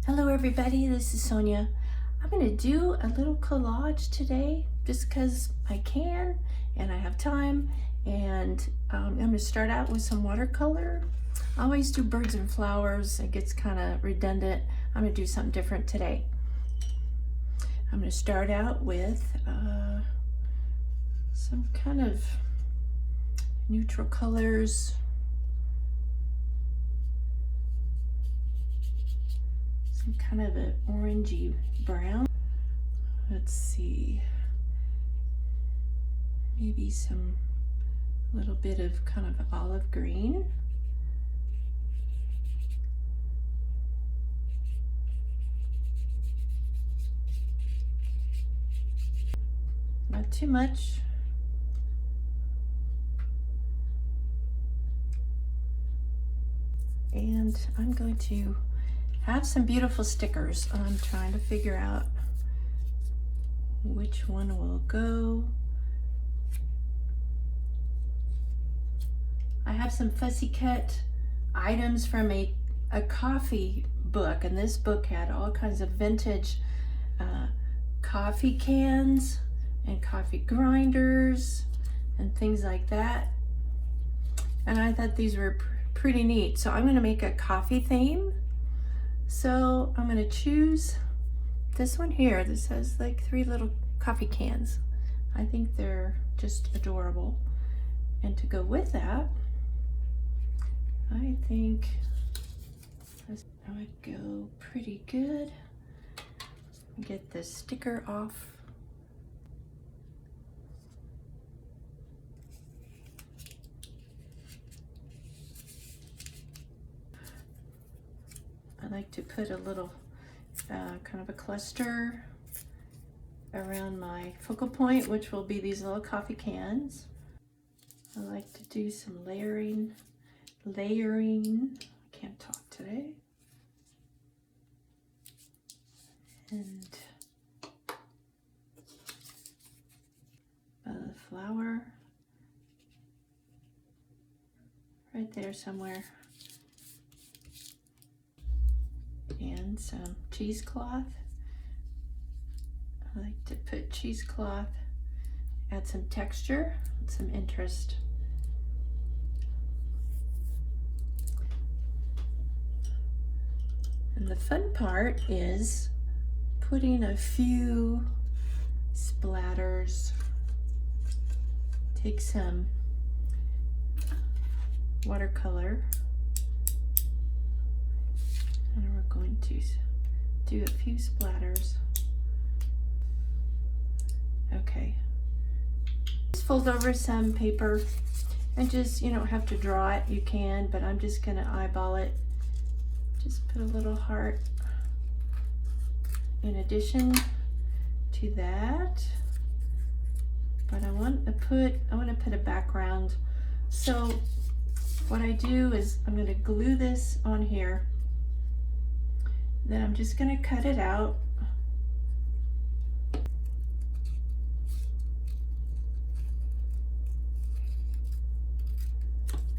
Hello everybody, this is Sonia. I'm going to do a little collage today just because I can and I have time, and I'm going to start out with some watercolor. I always do birds and flowers. It gets kind of redundant. I'm going to do something different today. I'm going to start out with some kind of neutral colors. Some kind of an orangey brown. Let's see, maybe some little bit of kind of olive green. Not too much. And I'm going to have some beautiful stickers. I'm trying to figure out which one will go. I have some fussy cut items from a coffee book, and this book had all kinds of vintage coffee cans and coffee grinders and things like that. And I thought these were pretty neat. So I'm going to make a coffee theme. So I'm going to choose this one here. This has like 3 little coffee cans. I think they're just adorable. And to go with that, I think this would go pretty good. Get the sticker off. I like to put a little kind of a cluster around my focal point, which will be these little coffee cans. I like to do some layering. I can't talk today. And the flower right there somewhere. And some cheesecloth. I like to put cheesecloth, add some texture, some interest. And the fun part is putting a few splatters. Take some watercolor. And we're going to do a few splatters. Okay. Just fold over some paper and just, you don't have to draw it, you can, but I'm just gonna eyeball it. Just put a little heart in addition to that. But I want to put a background. So what I do is I'm gonna glue this on here. Then I'm just going to cut it out.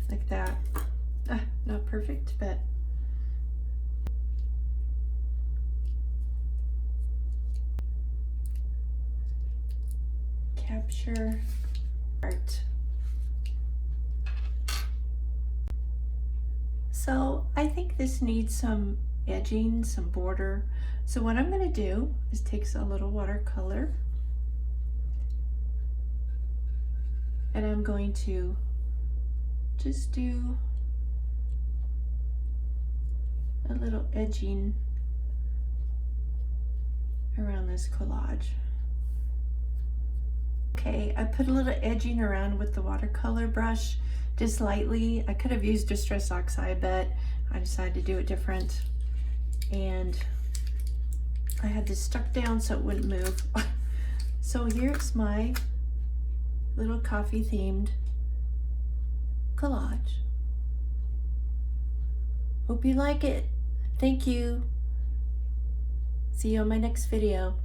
Like that. Not perfect, but capture art. So I think this needs some edging, some border. So what I'm going to do is take a little watercolor and I'm going to just do a little edging around this collage. Okay, I put a little edging around with the watercolor brush, just lightly. I could have used Distress Oxide, but I decided to do it different. And I had this stuck down so it wouldn't move. So here's my little coffee themed collage. Hope you like it. Thank you. See you on my next video.